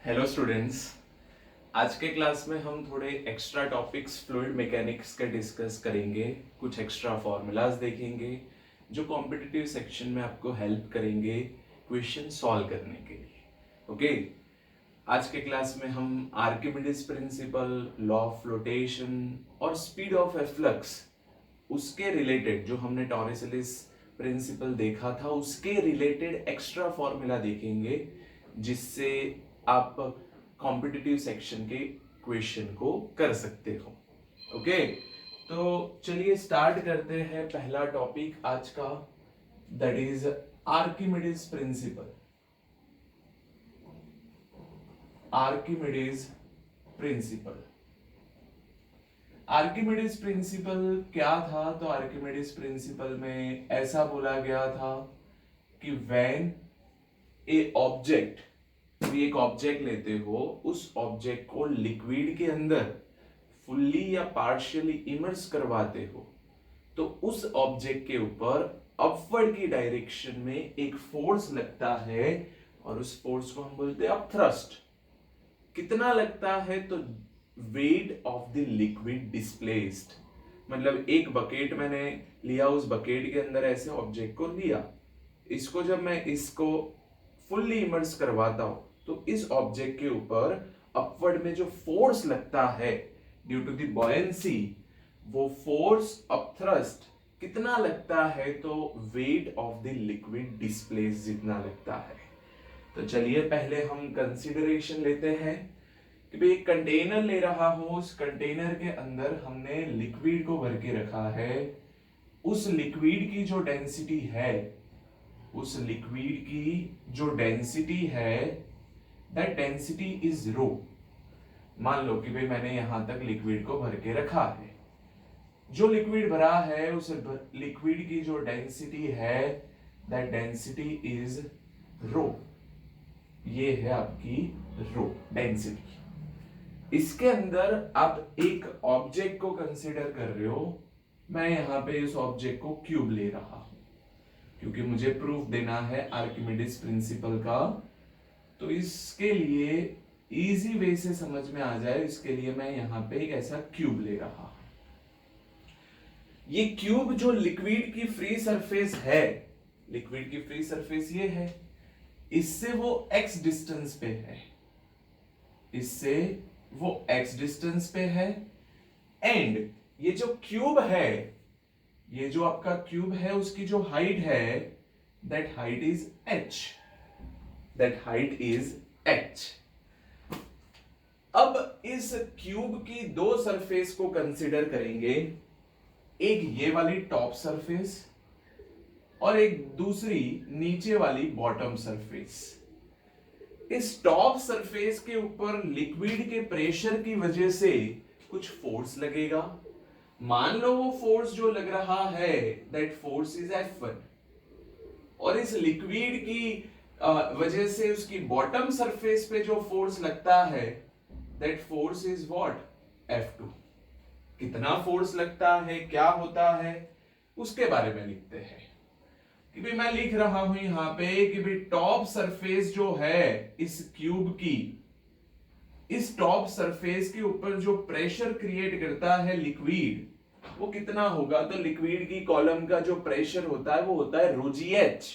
Hello students. आज के class में हम थोड़े एक्स्ट्रा टॉपिक्स फ्लूइड मैकेनिक्स के डिस्कस करेंगे। कुछ एक्स्ट्रा फॉर्मूलाज देखेंगे जो कॉम्पिटिटिव सेक्शन में आपको हेल्प करेंगे क्वेश्चन सॉल्व करने के लिए। ओके, आज के क्लास में हम Archimedes principal, law of flotation और स्पीड ऑफ एफ्लक्स उसके रिलेटेड जो हमने टॉरिसलिस प्रिंसिपल देखा था उसके रिलेटेड एक्स्ट्रा फॉर्मूला देखेंगे जिससे आप कॉम्पिटिटिव सेक्शन के क्वेश्चन को कर सकते हो। ओके, तो चलिए स्टार्ट करते हैं। पहला टॉपिक आज का that is Archimedes principal. Archimedes principal Archimedes principal क्या था? तो आर्किमिडीज प्रिंसिपल में ऐसा बोला गया था कि व्हेन ए ऑब्जेक्ट, एक ऑब्जेक्ट लेते हो, उस ऑब्जेक्ट को लिक्विड के अंदर फुल्ली या पार्शियली इमर्स करवाते हो तो उस ऑब्जेक्ट के ऊपर अपवर्ड की डायरेक्शन में एक फोर्स लगता है और उस फोर्स को हम बोलते हैं अपथ्रस्ट। कितना लगता है? तो wait of the liquid displaced. मतलब एक बकेट मैंने लिया, उस बकेट के अंदर ऐसे ऑब्जेक्ट को लिया, इसको जब मैं इसको फुल्ली इमर्स करवाता हूं तो इस ऑब्जेक्ट के ऊपर अपवर्ड में जो फोर्स लगता है ड्यू टू द बॉयंसी, वो फोर्स अपथ्रस्ट कितना लगता है? तो wait of the liquid displace जितना लगता है। तो चलिए पहले हम कंसीडरेशन लेते हैं कि भाई एक कंटेनर ले रहा हूं, उस कंटेनर के अंदर हमने लिक्विड को भर के रखा है। उस लिक्विड की जो डेंसिटी है, उस लिक्विड की जो डेंसिटी है, दैट डेंसिटी इज रो। मान लो कि भाई मैंने यहां तक लिक्विड को भर के रखा है। जो लिक्विड भरा है उस लिक्विड की जो डेंसिटी है, दैट डेंसिटी इज रो। ये है आपकी रो डेंसिटी। इसके अंदर आप एक ऑब्जेक्ट को कंसीडर कर रहे हो। मैं यहां पे इस ऑब्जेक्ट को क्यूब ले रहा हूं क्योंकि मुझे प्रूफ देना है आर्किमिडीज प्रिंसिपल का। तो इसके लिए इजी वे से समझ में आ जाए, इसके लिए मैं यहां पे एक ऐसा क्यूब ले रहा हूं। ये क्यूब जो लिक्विड की फ्री सरफेस है, लिक्विड की फ्री सरफेस ये है, इससे वो x डिस्टेंस पे है, इससे वो x डिस्टेंस पे है। एंड ये जो क्यूब है, ये जो आपका क्यूब है, उसकी जो हाइट है, that height is h, that height is h। अब इस क्यूब की दो सरफेस को कंसीडर करेंगे, एक ये वाली टॉप सरफेस और एक दूसरी नीचे वाली बॉटम सरफेस। इस टॉप सरफेस के ऊपर लिक्विड के प्रेशर की वजह से कुछ फोर्स लगेगा। मान लो वो फोर्स जो लग रहा है, दैट फोर्स इज F1, और इस लिक्विड की वजह से उसकी बॉटम सरफेस पे जो फोर्स लगता है, that force is what? F2। कितना फोर्स लगता है, क्या होता है, उसके बारे में लिखते हैं कि भाई मैं लिख रहा हूं यहां पे कि भाई टॉप सरफेस जो है इस क्यूब की, इस टॉप सरफेस के ऊपर जो प्रेशर क्रिएट करता है लिक्विड, वो कितना होगा? तो लिक्विड की कॉलम का जो प्रेशर होता है वो होता है ρgh।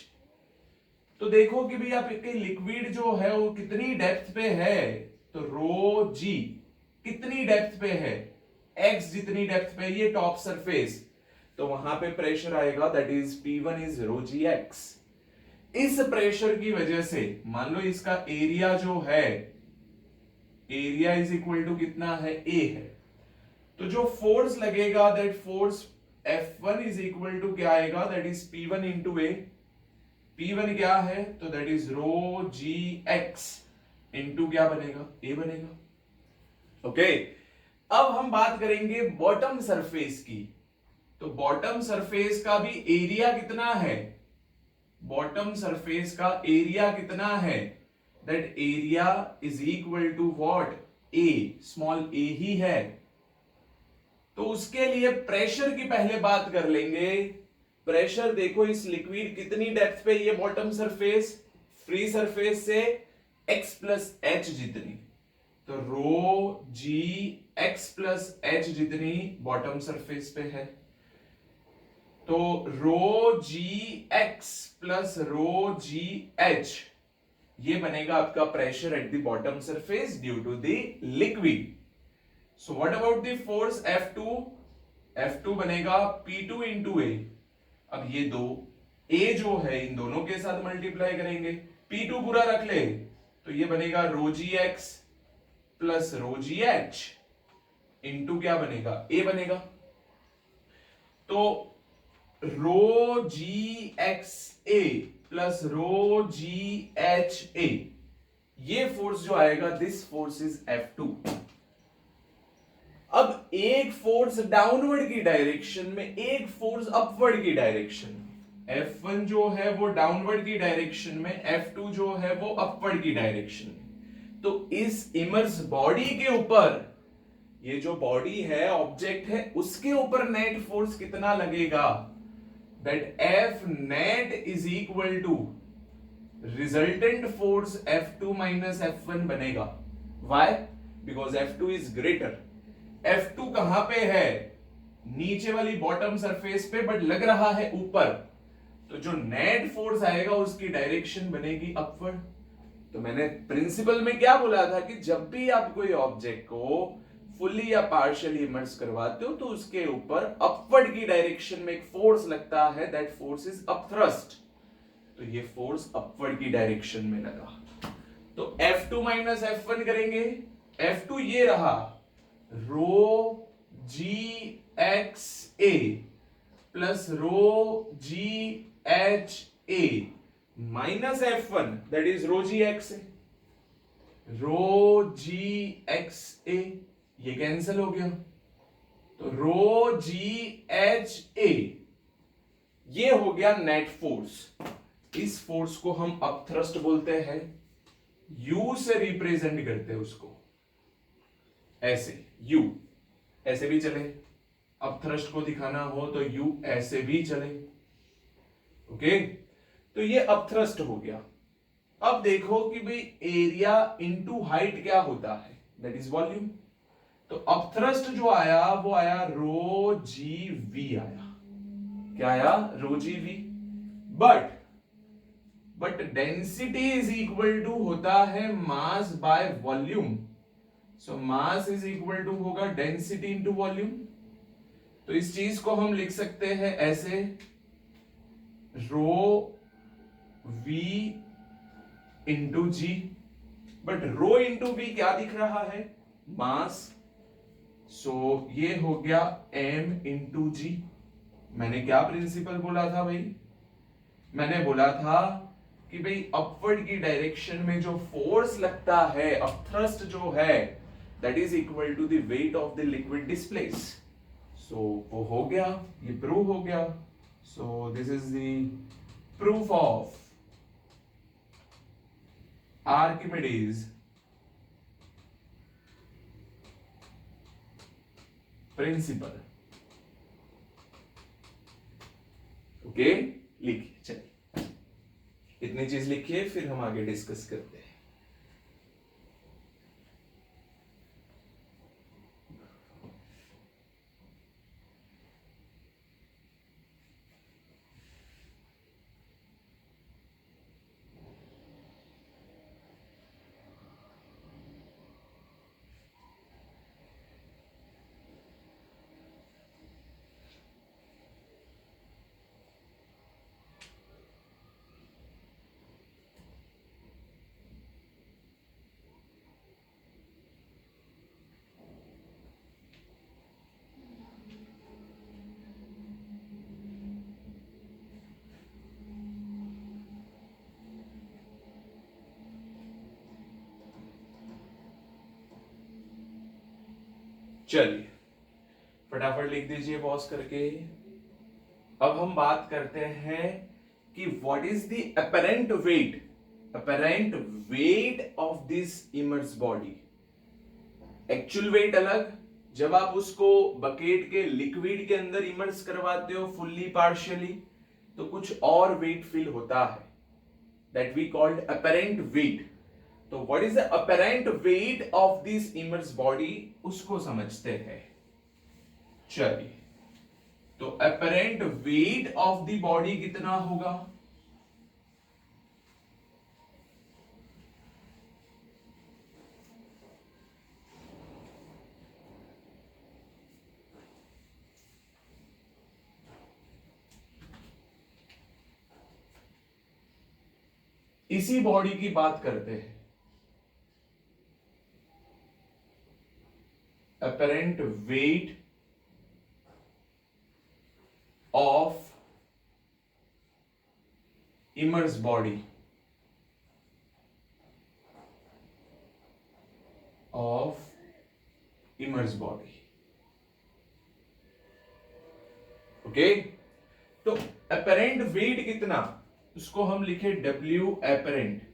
तो देखो कि भाई आप लिक्विड जो है वो कितनी डेप्थ पे है, तो ρg कितनी डेप्थ पे है? x जितनी डेप्थ पे ये टॉप सरफेस, तो वहां पे प्रेशर आएगा, that is P1 is ρgx। इस प्रेशर की वजह से मान लो इसका एरिया जो है, एरिया इज इक्वल टू कितना है? A है। तो जो फोर्स लगेगा, that force F1 is equal to क्या आएगा? That is P1 into A। P1 क्या है? तो दैट इज ρgx इंटू क्या बनेगा? A बनेगा। ओके, अब हम बात करेंगे बॉटम सरफेस की। तो बॉटम सरफेस का भी एरिया कितना है? बॉटम सरफेस का एरिया कितना है? That area is equal to what? A, small a ही है। तो उसके लिए प्रेशर की पहले बात कर लेंगे। प्रेशर देखो, इस लिक्विड कितनी डेप्थ पे ये बॉटम सरफेस, फ्री सरफेस से एक्स प्लस एच जितनी, तो rho g x plus h जितनी बॉटम सरफेस पे है, तो rho g x plus rho g h ये बनेगा आपका pressure at the bottom surface due to the liquid. So what about the force F2? F2 बनेगा P2 इंटू ए। अब ये दो ए जो है इन दोनों के साथ मल्टीप्लाई करेंगे, P2 पूरा रख ले तो ये बनेगा rho g x plus rho g h into क्या बनेगा, ए बनेगा। तो rho g x A plus rho g h A, ये फोर्स जो आएगा दिस फोर्स इज F2। अब एक फोर्स डाउनवर्ड की डायरेक्शन में, एक फोर्स अपवर्ड की डायरेक्शन में। F1 जो है वो डाउनवर्ड की डायरेक्शन में, F2 जो है वो अपवर्ड की डायरेक्शन में। तो इस इमर्स बॉडी के ऊपर, ये जो बॉडी है ऑब्जेक्ट है उसके ऊपर नेट फोर्स कितना लगेगा, that F net is equal to resultant force F2 minus F1 बनेगा। Why? Because F2 is greater। F2 कहां पे है, नीचे वाली बॉटम सरफेस पे, बट लग रहा है ऊपर, तो जो नेट फोर्स आएगा उसकी डायरेक्शन बनेगी अपवर्ड। तो मैंने प्रिंसिपल में क्या बोला था कि जब भी आप कोई ऑब्जेक्ट को फुली या पार्शियली इमर्स करवाते हो तो उसके ऊपर अपवर्ड की डायरेक्शन में एक फोर्स लगता है, दैट फोर्स इज अपथ्रस्ट। तो ये फोर्स अपवर्ड की डायरेक्शन में लगा, तो F2 माइनस F1 करेंगे। F2 ये रहा rho g x A plus rho g h A minus F1 that is rho g x A, rho g x A ये कैंसिल हो गया, तो रो जी एच ए ये हो गया नेट फोर्स। इस फोर्स को हम अपथ्रस्ट बोलते हैं, U से रिप्रेजेंट करते हैं उसको, ऐसे U ऐसे भी चले, अपथ्रस्ट को दिखाना हो तो U ऐसे भी चले। ओके, तो ये अपथ्रस्ट हो गया। अब देखो कि भाई एरिया इनटू हाइट क्या होता है, दैट इज वॉल्यूम। तो अपथ्रस्ट जो आया वो आया रो जी वी आया, क्या आया, rho g V. But density is equal to होता है mass by volume. So mass is equal to होगा डेंसिटी इंटू वॉल्यूम। तो इस चीज को हम लिख सकते हैं ऐसे, rho V into g, but rho into V क्या दिख रहा है, मास। सो ये हो गया m इंटू जी। मैंने क्या प्रिंसिपल बोला था भाई, मैंने बोला था कि भाई अपवर्ड की डायरेक्शन में जो फोर्स लगता है, अपथ्रस्ट जो है, that is equal to the weight of the liquid displace. So वो हो गया, ये प्रूव हो गया। So this is the proof of Archimedes principle. Okay, लिखिए, चलिए इतनी चीज लिखिए, फिर हम आगे डिस्कस करते हैं। चलिए फटाफट लिख दीजिए पॉज करके। अब हम बात करते हैं कि what is the apparent weight of this immerse body. Actual wait अलग, जब आप उसको बकेट के लिक्विड के अंदर इमर्स करवाते हो फुल्ली पार्शियली तो कुछ और वेट फील होता है, that we called apparent weight. तो what is the apparent weight of this immerse body, उसको समझते हैं। चलिए, तो apparent weight of the body कितना होगा? इसी बॉडी की बात करते हैं। Apparent weight of immerse body okay. तो अपरेंट वेट कितना, उसको हम लिखे W अपरेंट।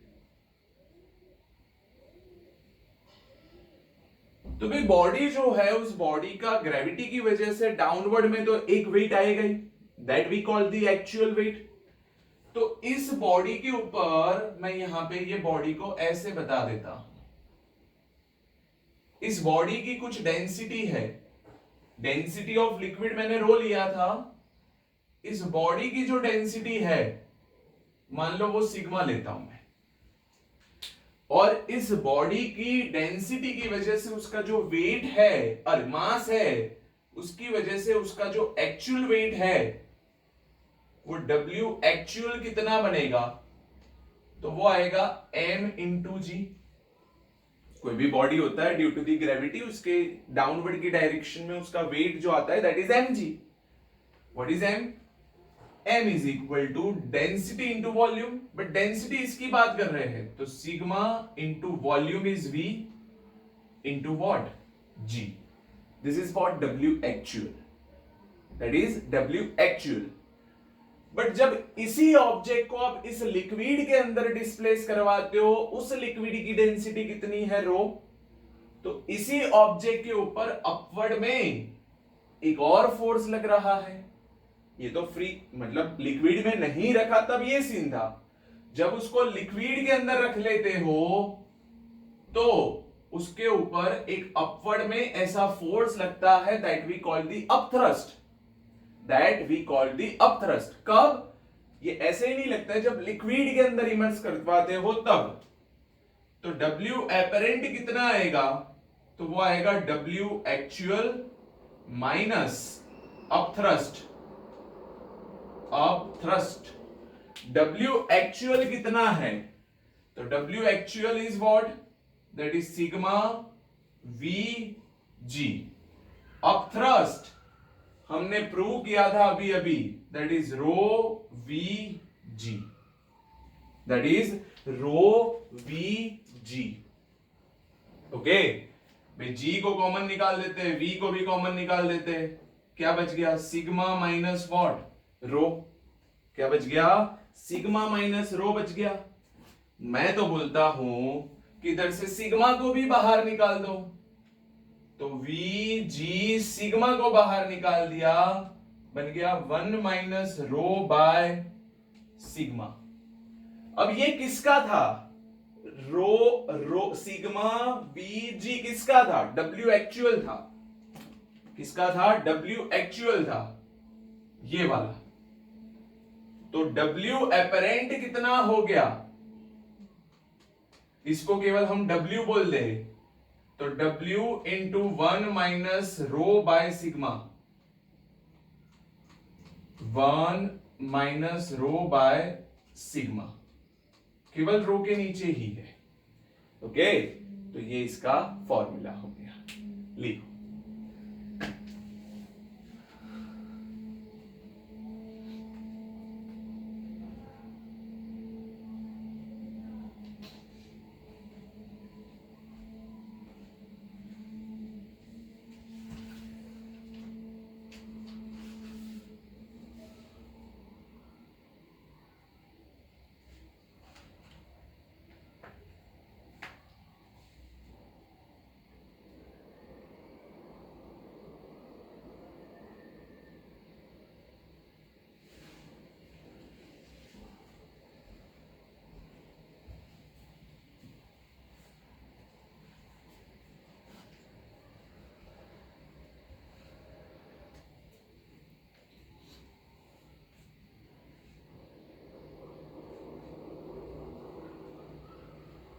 तो भाई बॉडी जो है, उस बॉडी का ग्रेविटी की वजह से डाउनवर्ड में तो एक वेट आएगा ही, that we call the actual weight. तो इस बॉडी के ऊपर मैं यहां पे ये बॉडी को ऐसे बता देता हूं, इस बॉडी की कुछ डेंसिटी है, डेंसिटी ऑफ लिक्विड मैंने रो लिया था। इस बॉडी की जो डेंसिटी है, मान लो वो सिग्मा लेता हूं मैं, और इस बॉडी की डेंसिटी की वजह से उसका जो वेट है और मास है, उसकी वजह से उसका जो एक्चुअल वेट है वो W एक्चुअल कितना बनेगा? तो वो आएगा m इंटू जी। कोई भी बॉडी होता है, ड्यू टू दी ग्रेविटी उसके डाउनवर्ड की डायरेक्शन में उसका वेट जो आता है that is mg। What is m? m is equal to density into volume, but density इसकी बात कर रहे हैं, तो sigma into volume is v into what? g। This is for W actual, that is W actual. But जब इसी object को आप इस लिक्विड के अंदर डिस्प्लेस करवाते हो, उस लिक्विड की डेंसिटी कितनी है रो, तो इसी ऑब्जेक्ट के ऊपर अपवर्ड में एक और फोर्स लग रहा है। ये तो फ्री मतलब लिक्विड में नहीं रखा तब ये सीन था, जब उसको लिक्विड के अंदर रख लेते हो तो उसके ऊपर एक अपवर्ड में ऐसा फोर्स लगता है, that we call the upthrust, that we call the upthrust. कब? ये ऐसे ही नहीं लगता है जब लिक्विड के अंदर इमर्स करवाते हो तब। तो W एपरेंट कितना आएगा? तो वो आएगा W actual minus upthrust. W actual कितना है? तो W actual is what? That is sigma VG। Upthrust हमने प्रूव किया था अभी अभी, that is rho VG, that is rho VG। Okay, भाई G को कॉमन निकाल देते हैं, V को भी कॉमन निकाल देते हैं, क्या बच गया? Sigma minus what? रो। क्या बच गया? सिग्मा माइनस रो बच गया। मैं तो बोलता हूं कि इधर से सिग्मा को भी बाहर निकाल दो, तो VG सिग्मा को बाहर निकाल दिया, बन गया 1 माइनस रो बाय सिग्मा। अब ये किसका था? रो सिग्मा VG किसका था? W एक्चुअल था। किसका था? W एक्चुअल था, ये वाला। तो W एपरेंट कितना हो गया? इसको केवल हम W बोल दे, तो W into 1 minus rho by sigma, 1 minus rho by sigma, केवल रो के नीचे ही है। ओके, तो ये इसका फॉर्मूला हो गया। लिखो,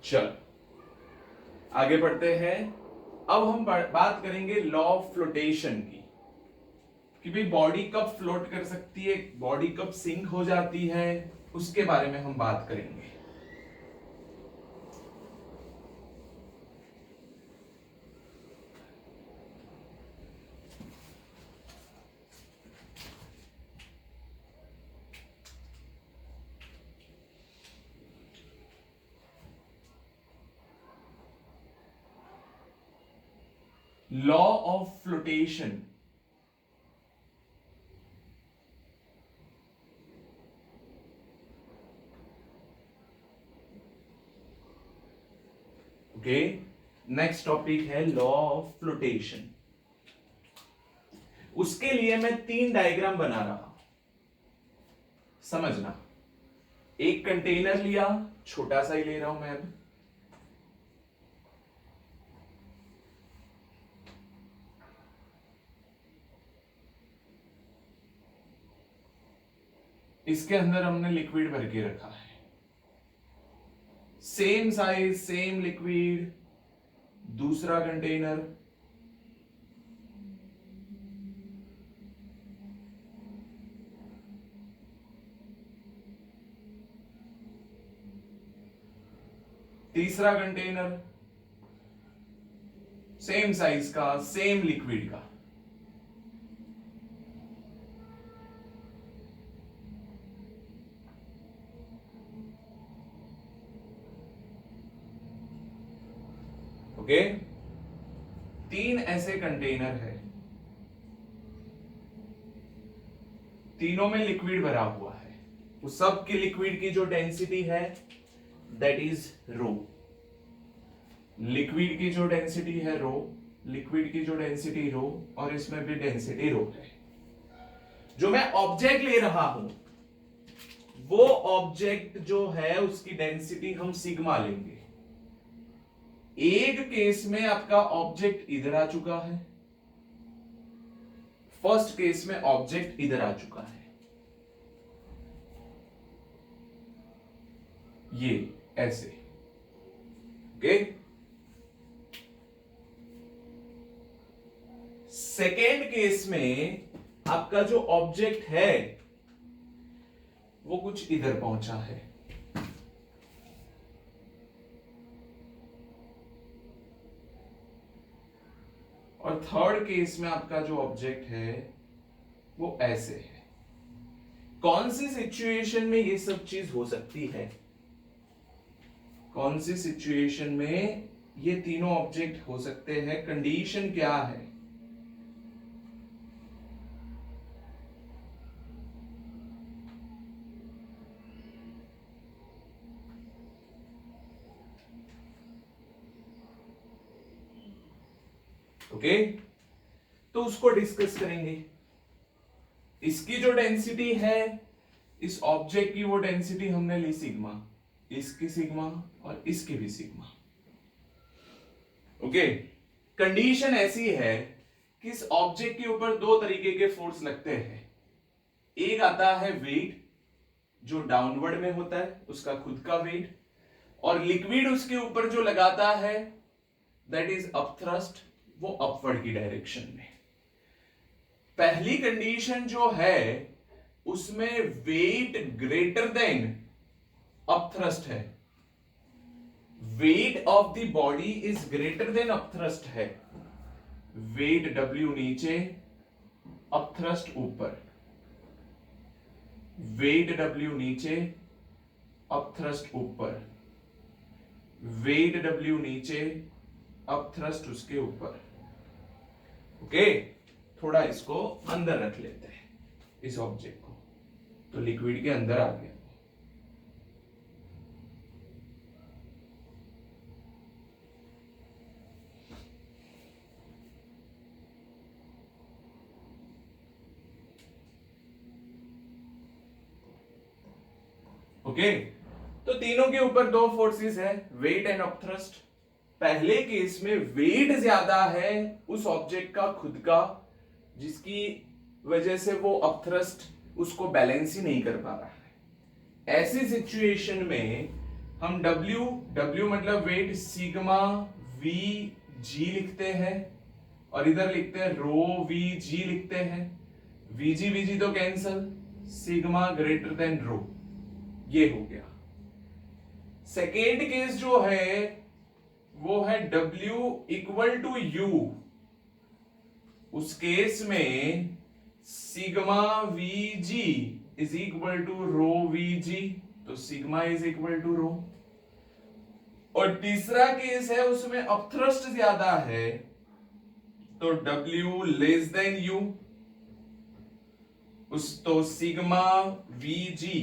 चलो आगे बढ़ते हैं। अब हम बात करेंगे लॉ ऑफ फ्लोटेशन की, कि भाई बॉडी कब फ्लोट कर सकती है, बॉडी कब सिंक हो जाती है, उसके बारे में हम बात करेंगे। Law of flotation okay. Next topic है लॉ ऑफ फ्लोटेशन। उसके लिए मैं 3 डायग्राम बना रहा हूं, समझना। एक कंटेनर लिया, छोटा सा ही ले रहा हूं मैं अब। इसके अंदर हमने लिक्विड भर के रखा है, सेम साइज सेम लिक्विड। दूसरा कंटेनर, तीसरा कंटेनर, सेम साइज का सेम लिक्विड का। ओके, 3 ऐसे कंटेनर है, तीनों में लिक्विड भरा हुआ है। उस सब की लिक्विड की जो डेंसिटी है दैट इज रो। लिक्विड की जो डेंसिटी है रो, लिक्विड की जो डेंसिटी रो, और इसमें भी डेंसिटी रो है। जो मैं ऑब्जेक्ट ले रहा हूं वो ऑब्जेक्ट जो है उसकी डेंसिटी हम सिग्मा लेंगे। एक केस में आपका ऑब्जेक्ट इधर आ चुका है, फर्स्ट केस में ऑब्जेक्ट इधर आ चुका है, ये ऐसे। ओके, सेकेंड केस में आपका जो ऑब्जेक्ट है वो कुछ इधर पहुंचा है, और थर्ड केस में आपका जो ऑब्जेक्ट है वो ऐसे है। कौन सी सिचुएशन में ये सब चीज हो सकती है, कौन सी सिचुएशन में ये तीनों ऑब्जेक्ट हो सकते हैं, कंडीशन क्या है? ओके, तो उसको डिस्कस करेंगे। इसकी जो डेंसिटी है, इस ऑब्जेक्ट की वो डेंसिटी हमने ली सिग्मा, इसकी सिग्मा और इसकी भी सिग्मा। ओके, कंडीशन ऐसी है कि इस ऑब्जेक्ट के ऊपर 2 तरीके के फोर्स लगते हैं। एक आता है वेट, जो डाउनवर्ड में होता है, उसका खुद का वेट, और लिक्विड उसके ऊपर जो लगाता है दैट इज अपथ्रस्ट, वो अपवर्ड की डायरेक्शन में। पहली कंडीशन जो है उसमें वेट ग्रेटर देन अपथ्रस्ट है, wait of the body is greater than upthrust है। वेट W नीचे, अपथ्रस्ट ऊपर, वेट W नीचे, अपथ्रस्ट ऊपर, वेट W नीचे, अपथ्रस्ट उसके ऊपर। ओके, थोड़ा इसको अंदर रख लेते हैं इस ऑब्जेक्ट को, तो लिक्विड के अंदर आ गया। ओके, तो तीनों के ऊपर 2 फोर्सेस है, वेट एंड अपथ्रस्ट। पहले केस में वेट ज्यादा है उस ऑब्जेक्ट का खुद का, जिसकी वजह से वो अपथ्रस्ट उसको बैलेंस ही नहीं कर पा रहा है। ऐसी सिचुएशन में हम W मतलब वेट सिग्मा वी जी लिखते हैं और इधर लिखते हैं रो वी जी लिखते हैं। वीजी तो कैंसल, सिग्मा ग्रेटर देन रो, ये हो गया। सेकेंड केस जो है वो है W इक्वल टू U। उस केस में sigma VG is equal to rho VG, तो sigma is equal to rho. और तीसरा केस है उसमें अपथ्रस्ट ज्यादा है, तो W लेस देन U, उस तो sigma VG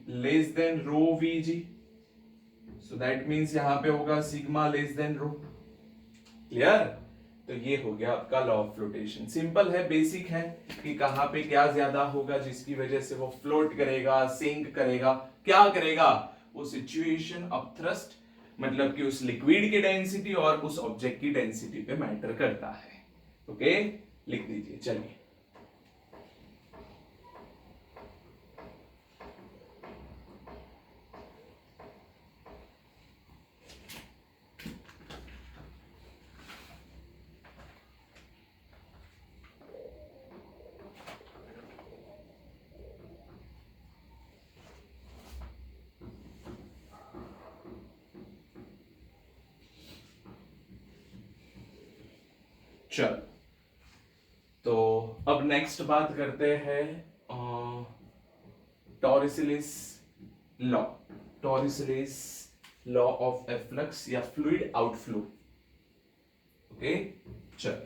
less than rho VG, so that means यहां पे होगा sigma less than rho. Clear? तो ये हो गया आपका लॉ ऑफ फ्लोटेशन। सिंपल है, बेसिक है कि कहां पे क्या ज्यादा होगा जिसकी वजह से वो फ्लोट करेगा, सिंक करेगा, क्या करेगा, वो सिचुएशन ऑफ थ्रस्ट मतलब कि उस लिक्विड की डेंसिटी और उस ऑब्जेक्ट की डेंसिटी पे मैटर करता है। ओके, लिख दीजिए। चलिए, चल तो अब नेक्स्ट बात करते हैं टॉरिसलिस लॉ, टॉरिसलिस लॉ ऑफ एफ्लक्स या फ्लूइड आउटफ्लो। ओके, चल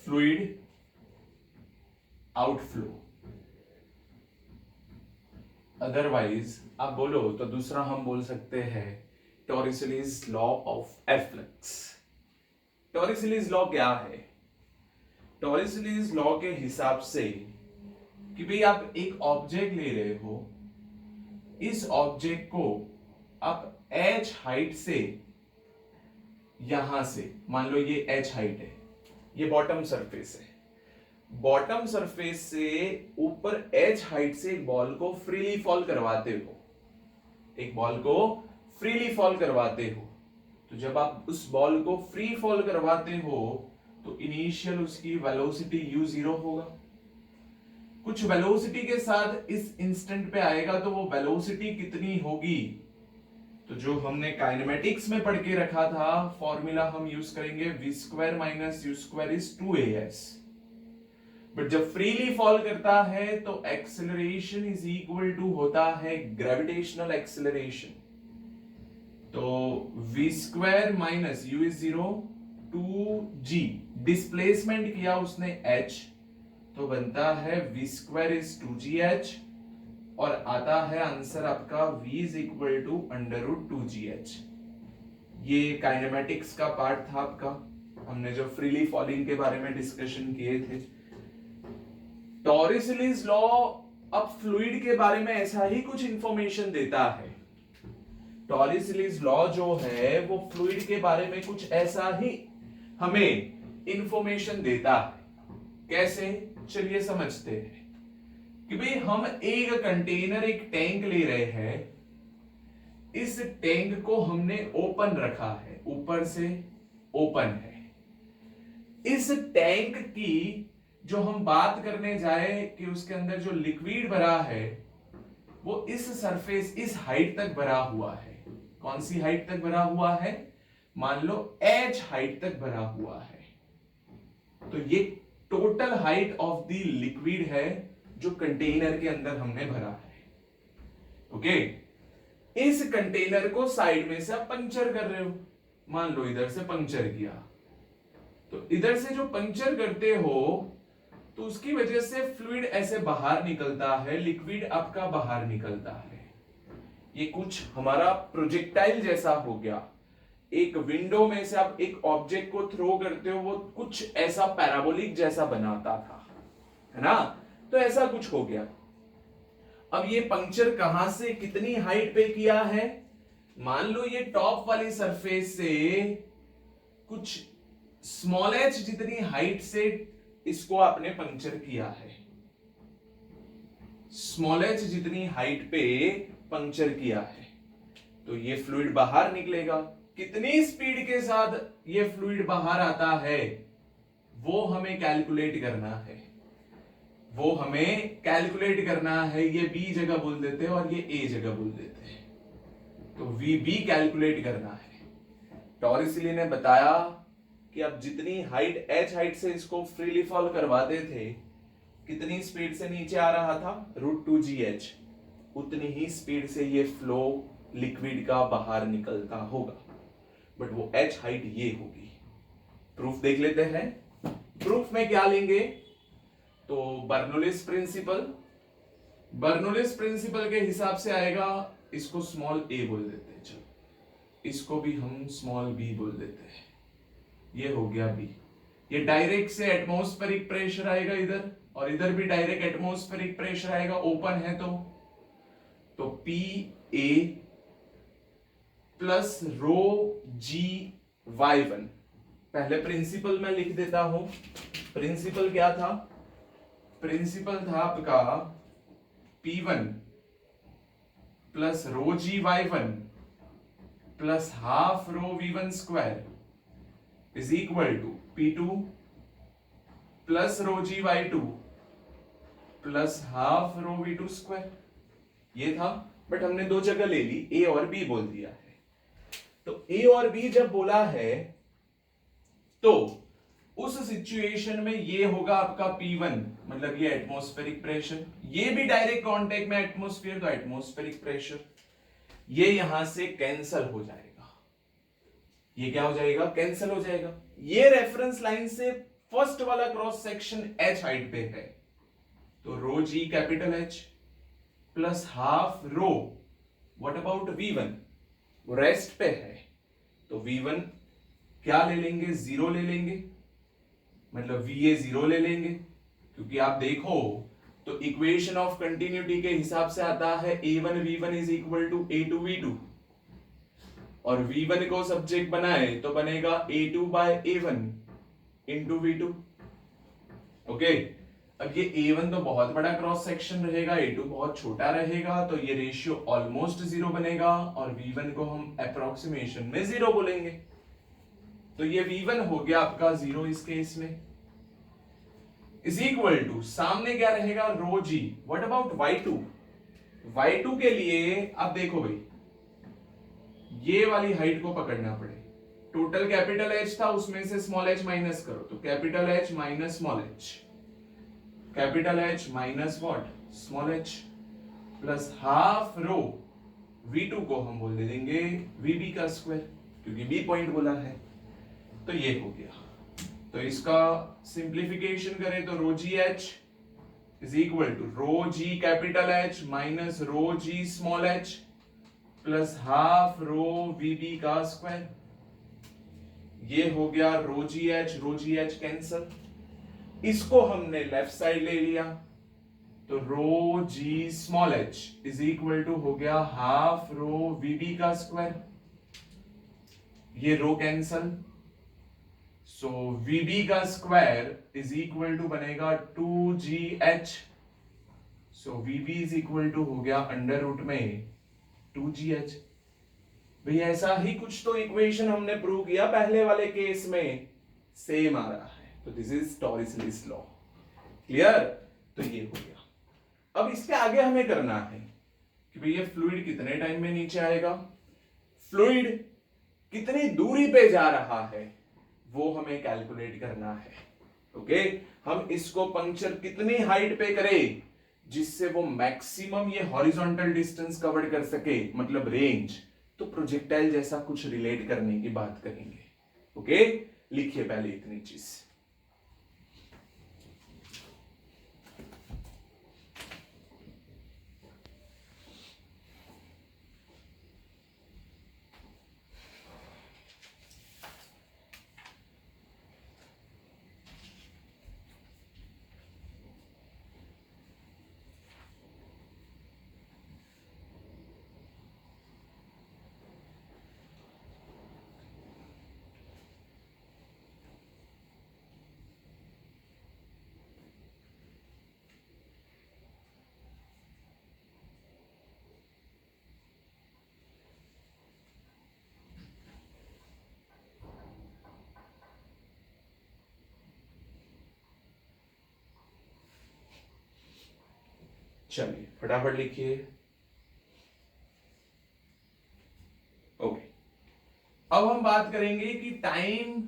फ्लूइड आउटफ्लो, अदरवाइज आप बोलो तो दूसरा हम बोल सकते हैं टॉरिसलिस लॉ ऑफ एफ्लक्स। टॉरिसलिस लॉ क्या है? टॉरिसलिस लॉ के हिसाब से कि भाई आप एक ऑब्जेक्ट ले रहे हो, इस ऑब्जेक्ट को आप h हाइट से, यहां से मान लो ये h हाइट है, ये बॉटम सरफेस है, बॉटम सरफेस से ऊपर h हाइट से एक बॉल को फ्रीली फॉल करवाते हो, एक बॉल को फ्रीली फॉल करवाते हो। तो जब आप उस बॉल को फ्री फॉल करवाते हो तो इनिशियल उसकी वेलोसिटी u0 होगा। कुछ वेलोसिटी के साथ इस इंस्टेंट पे आएगा तो वो वेलोसिटी कितनी होगी, तो जो हमने काइनेमेटिक्स में पढ़ के रखा था फॉर्मूला हम यूज करेंगे v² minus u² is 2as। But जब फ्रीली फॉल करता है तो एक्सेलरेशन इज इक्वल टू होता है ग्रेविटेशनल एक्सेलरेशन, तो v² minus u is 0 2g, displacement किया उसने h, तो बनता है v² इज 2gh और आता है आंसर आपका v is equal to √2gh। ये काइनेमेटिक्स का पार्ट था आपका, हमने जो फ्रीली फॉलिंग के बारे में डिस्कशन किए थे। टॉरिसलिस लॉ अब फ्लूइड के बारे में ऐसा ही कुछ इंफॉर्मेशन देता है। टॉरिसलिस लॉ जो है वो फ्लूइड के बारे में कुछ ऐसा ही हमें इंफॉर्मेशन देता है। कैसे? चलिए समझते हैं कि भाई हम एक कंटेनर, एक टैंक ले रहे हैं, इस टैंक को हमने ओपन रखा है, ऊपर से ओपन है। इस टैंक की जो हम बात करने जाए कि उसके अंदर जो लिक्विड भरा है वो इस सरफेस, इस हाइट तक भरा हुआ है। कौन सी हाइट तक भरा हुआ है? मान लो h हाइट तक भरा हुआ है। तो ये total height of the liquid है जो कंटेनर के अंदर हमने भरा है। ओके, इस कंटेनर को साइड में से आप पंक्चर कर रहे हो, मान लो इधर से पंक्चर किया, तो इधर से जो पंक्चर करते हो तो उसकी वजह से फ्लूइड ऐसे बाहर निकलता है, लिक्विड आपका बाहर निकलता है। ये कुछ हमारा प्रोजेक्टाइल जैसा हो गया। एक विंडो में से आप एक ऑब्जेक्ट को थ्रो करते हो, वो कुछ ऐसा पैराबोलिक जैसा बनाता था, है ना? तो ऐसा कुछ हो गया। अब ये पंक्चर कहां से कितनी हाइट पे किया है, मान लो ये टॉप वाली सरफेस से कुछ स्मॉल एच जितनी हाइट से इसको आपने पंक्चर किया है, स्मॉल एच जितनी हाइट पे पंक्चर किया है, तो ये फ्लूइड बाहर निकलेगा। कितनी स्पीड के साथ ये फ्लूइड बाहर आता है वो हमें कैलकुलेट करना है, वो हमें कैलकुलेट करना है। ये बी जगह बोल देते हैं और ये ए जगह बोल देते हैं, तो वी बी कैलकुलेट करना है। टॉरिसली ने बताया कि अब जितनी हाइट एच हाइट से इसको फ्रीली फॉल करवाते थे, कितनी स्पीड से नीचे आ रहा था, √2gh, उतनी ही स्पीड से ये फ्लो लिक्विड का बाहर निकलता होगा, बट वो एच हाइट ये होगी। प्रूफ देख लेते हैं। प्रूफ में क्या लेंगे, तो बर्नौलिस प्रिंसिपल, बर्नौलिस प्रिंसिपल के हिसाब से आएगा, इसको स्मॉल ए बोल देते हैं, चलो इसको भी हम स्मॉल बी बोल देते हैं, ये हो गया बी। ये डायरेक्ट से एटमॉस्फेरिक प्रेशर आएगा इधर, और इधर भी डायरेक्ट एटमॉस्फेरिक प्रेशर आएगा, ओपन है तो पी ए प्लस √g(y1), पहले प्रिंसिपल में लिख देता हूं। प्रिंसिपल क्या था, प्रिंसिपल था आपका P1 plus √g(y1) plus half √v1² is equal to P2 plus √g(y2) plus half √v2²। ये था, बट हमने दो जगह ले ली, ए और बी बोल दिया है। तो ए और बी जब बोला है तो उस सिचुएशन में ये होगा आपका P1, मतलब ये एटमॉस्फेरिक प्रेशर, ये भी डायरेक्ट कांटेक्ट में एटमॉस्फेयर, तो एटमॉस्फेरिक प्रेशर ये यहां से कैंसल हो जाएगा, ये क्या हो जाएगा, कैंसल हो जाएगा। ये रेफरेंस लाइन से फर्स्ट वाला क्रॉस सेक्शन एच हाइट पे है, तो √g capital H plus half rho, what about V1, वो रेस्ट पे है, तो V1 क्या ले लेंगे, 0 ले लेंगे, मतलब VA 0 ले लेंगे, क्योंकि आप देखो तो इक्वेशन ऑफ कंटिन्यूटी के हिसाब से आता है A1 V1 is equal to A2 V2, और V1 को सब्जेक्ट बनाए तो बनेगा A2 bye A1 into V2। Okay, अब ये A1 तो बहुत बड़ा क्रॉस सेक्शन रहेगा, A2 बहुत छोटा रहेगा, तो ये रेशियो ऑलमोस्ट 0 बनेगा, और V1 को हम अप्रोक्सीमेशन में 0 बोलेंगे, तो ये V1 हो गया आपका 0 इस केस में, इज इक्वल टू सामने क्या रहेगा, √g। What about Y2, Y2 के लिए आप देखो भाई, ये वाली हाइट को पकड़ना पड़े, टोटल कैपिटल H था, उसमें से स्मॉल h माइनस करो, तो capital H minus small h, capital H minus what, small h, plus half rho V2 को हम बोल देंगे VB का स्क्वायर, क्योंकि B पॉइंट बोला है, तो ये हो गया। तो इसका सिंप्लीफिकेशन करें तो √gh is equal to √g capital H minus √g small h plus half √VB का स्क्वायर, ये हो गया √gh कैंसल, इसको हमने लेफ्ट साइड ले लिया, तो √g small h is equal to हो गया हाफ √VB का स्क्वायर, ये रो कैंसल, सो VB का स्क्वायर इज इक्वल टू बनेगा 2gh, so VB is equal to हो गया अंडर रूट में 2gh। भाई ऐसा ही कुछ तो इक्वेशन हमने प्रूव किया पहले वाले केस में, सेम आ रहा है, तो दिस इज टॉरिसलीस लॉ। क्लियर, तो ये हो गया। अब इसके आगे हमें करना है कि भाई ये फ्लूइड कितने टाइम में नीचे आएगा, फ्लूइड कितनी दूरी पे जा रहा है वो हमें कैलकुलेट करना है। ओके, हम इसको पंक्चर कितनी हाइट पे करें जिससे वो मैक्सिमम ये हॉरिजॉन्टल डिस्टेंस कवर कर सके, मतलब रेंज, तो प्रोजेक्टाइल जैसा कुछ रिलेट करने की बात करेंगे। ओके, लिखिए पहले इतनी चीज। चलिए फटाफट लिखिए। ओके, अब हम बात करेंगे कि time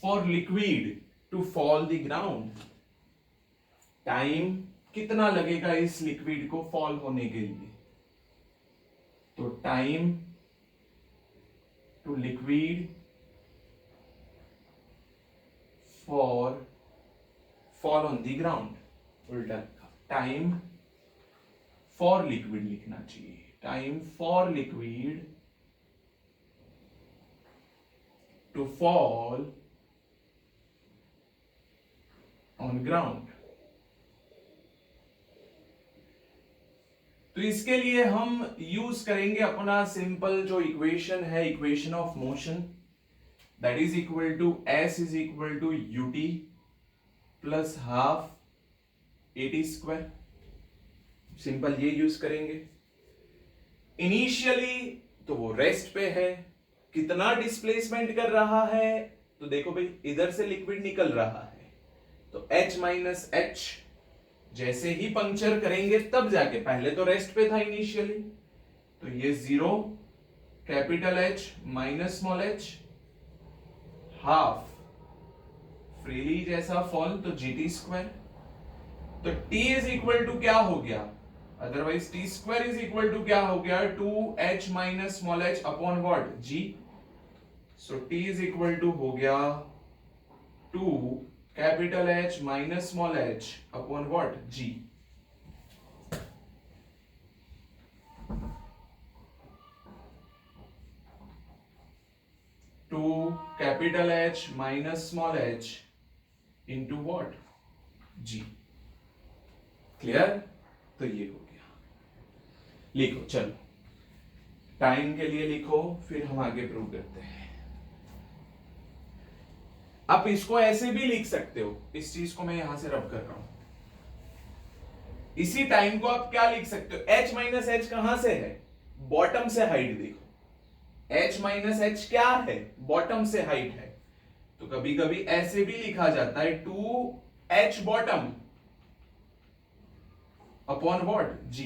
for liquid to fall the ground. Time कितना लगेगा इस लिक्विड को फॉल होने के लिए? तो time to liquid for fall on the ground, उल्टा लिखा, टाइम फॉर लिक्विड लिखना चाहिए, time for liquid to fall on ground. तो इसके लिए हम यूज करेंगे अपना सिंपल जो इक्वेशन है, equation of motion, that is equal to S is equal to UT plus half AT square. Simple ये यूज करेंगे। इनिशियली तो वो रेस्ट पे है, कितना डिस्प्लेसमेंट कर रहा है? तो देखो भाई, इधर से लिक्विड निकल रहा है, तो H माइनस एच, जैसे ही पंक्चर करेंगे तब जाके, पहले तो रेस्ट पे था इनिशियली, तो ये zero, capital H minus small h, half freely जैसा फॉल, तो GT स्क्वायर। तो T इज इक्वल टू क्या हो गया? Otherwise T square is equal to क्या हो गया? 2H minus small h upon what? G। So T is equal to हो गया 2 capital H minus small h upon what? G। Two capital H minus small h into what? G। Clear? तो ये हो गया। लिखो, चलो टाइम के लिए लिखो, फिर हम आगे प्रूव करते हैं। आप इसको ऐसे भी लिख सकते हो, इस चीज को मैं यहां से रब कर रहा हूं। इसी टाइम को आप क्या लिख सकते हो? H माइनस एच कहां से है? बॉटम से हाइट देखो, H माइनस एच क्या है? बॉटम से हाइट है। तो कभी कभी ऐसे भी लिखा जाता है 2H bottom upon what? G।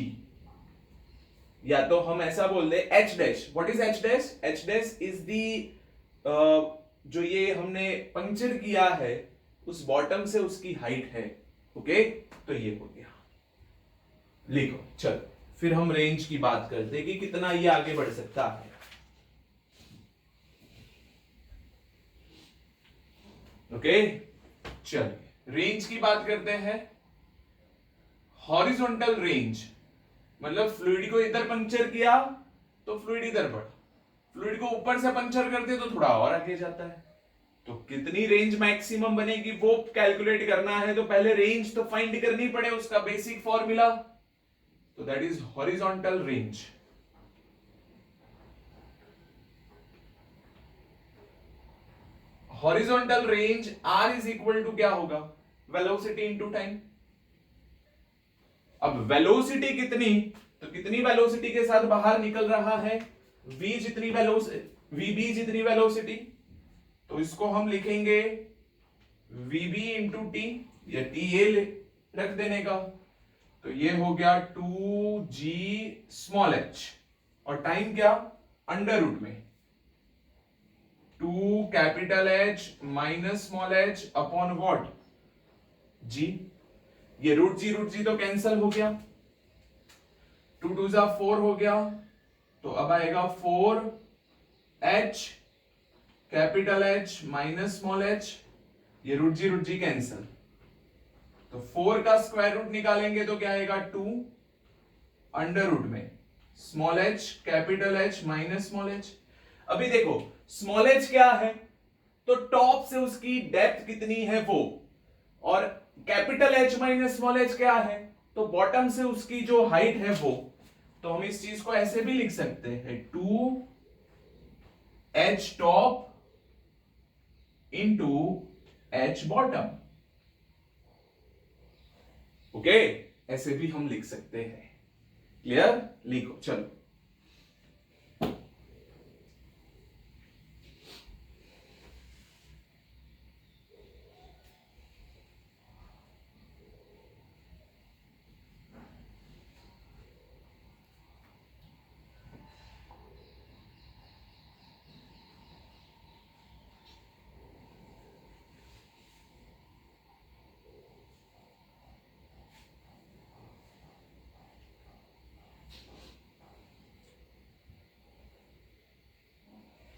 या तो हम ऐसा बोल दे H dash. What is H dash? H dash is the जो ये हमने पंक्चर किया है उस बॉटम से उसकी हाइट है। ओके, तो ये हो गया। लिखो, चलो फिर हम रेंज की बात करते हैं कि कितना ये आगे बढ़ सकता है। ओके, चलिए रेंज की बात करते हैं। हॉरिजॉन्टल रेंज मतलब फ्लूइड को इधर पंक्चर किया तो फ्लूइड इधर बढ़ा, फ्लूइड को ऊपर से पंक्चर करते तो थोड़ा और आगे जाता है। तो कितनी रेंज मैक्सिमम बनेगी वो कैलकुलेट करना है, तो पहले रेंज तो फाइंड करनी पड़े, उसका बेसिक फॉर्मूला, तो that is horizontal range. Horizontal range R is equal to क्या होगा? Velocity into time. अब वेलोसिटी कितनी, तो कितनी वेलोसिटी के साथ बाहर निकल रहा है? v जितनी वेलोसिटी, vb जितनी वेलोसिटी, तो इसको हम लिखेंगे vb इंटू टी, या टी ए रख देने का, तो ये हो गया 2g स्मॉल h, और टाइम क्या? अंडर रूट में 2 capital H minus small h upon what? g। ये रूट जी तो कैंसल हो गया, 2 2 जा 4 हो गया, तो अब आएगा 4H capital H minus small h, ये रूट जी कैंसल, तो 4 का स्क्वायर रूट निकालेंगे तो क्या आएगा? 2 अंडर रूट में small h capital H minus small h। अभी देखो स्मॉल h क्या है, तो टॉप से उसकी डेप्थ कितनी है वो, और capital H minus small h क्या है, तो बॉटम से उसकी जो हाइट है वो। तो हम इस चीज को ऐसे भी लिख सकते हैं 2H top into H bottom. Okay, ऐसे भी हम लिख सकते हैं। क्लियर? लिखो, चलो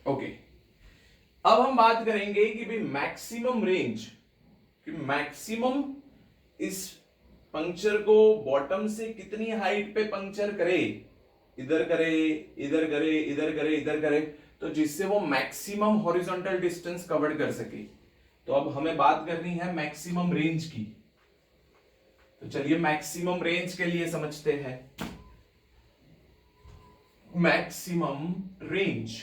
ओके, अब हम बात करेंगे कि भाई मैक्सिमम रेंज, कि मैक्सिमम इस पंक्चर को बॉटम से कितनी हाइट पे पंक्चर करे, इधर करे, इधर करे, इधर करे, इधर करे, तो जिससे वो मैक्सिमम हॉरिजॉन्टल डिस्टेंस कवर कर सके। तो अब हमें बात करनी है मैक्सिमम रेंज की। तो चलिए मैक्सिमम रेंज के लिए समझते हैं। Maximum range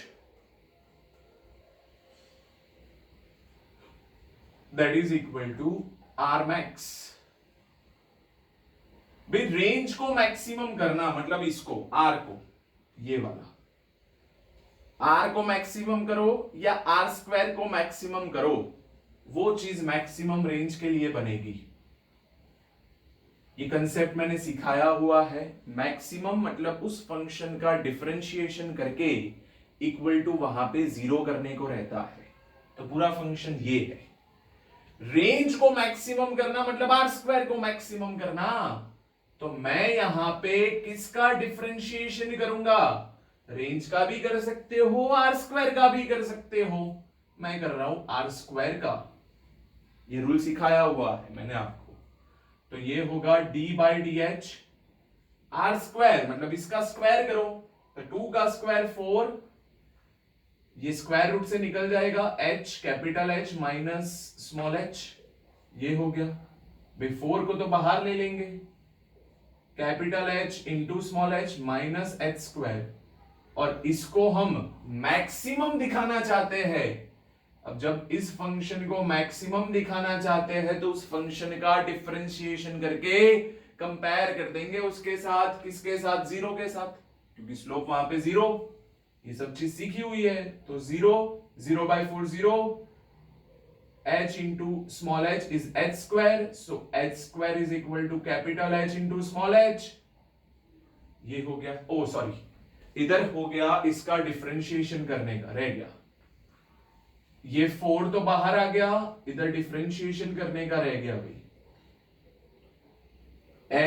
that is equal to R max. भाई रेंज को मैक्सिमम करना मतलब इसको आर को, ये वाला आर को मैक्सिमम करो या आर स्क्वायर को मैक्सिमम करो, वो चीज मैक्सिमम रेंज के लिए बनेगी। ये कंसेप्ट मैंने सिखाया हुआ है। मैक्सिमम मतलब उस फंक्शन का डिफरेंशिएशन करके इक्वल टू वहां पे जीरो करने को रहता है, तो पूरा फंक्शन ये है। रेंज को मैक्सिमम करना मतलब आर स्क्वायर को मैक्सिमम करना, तो मैं यहां पे किसका डिफरेंशिएशन करूंगा? रेंज का भी कर सकते हो, आर स्क्वायर का भी कर सकते हो। मैं कर रहा हूं आर स्क्वायर का, ये रूल सिखाया हुआ है मैंने आपको। तो ये होगा D by D H, R square मतलब इसका स्क्वायर करो, तो 2 का स्क्वायर 4, ये स्क्वायर रूट से निकल जाएगा h, capital H minus small h, ये हो गया। भाई 4 को तो बाहर ले लेंगे, capital H into small h minus H square, और इसको हम मैक्सिमम दिखाना चाहते हैं। अब जब इस फंक्शन को मैक्सिमम दिखाना चाहते हैं तो उस फंक्शन का डिफरेंशिएशन करके कंपेयर कर देंगे उसके साथ, किसके साथ? जीरो के साथ, क्योंकि स्लोप वहां पे जीरो, ये सब चीज सीखी हुई है। तो zero, 0/4 zero, h into small h is h square, so h square is equal to capital H into small h, ये हो गया। ओ सॉरी, इधर हो गया इसका डिफरेंशिएशन करने का रह गया, ये 4 तो बाहर आ गया, इधर डिफरेंशिएशन करने का रह गया भाई,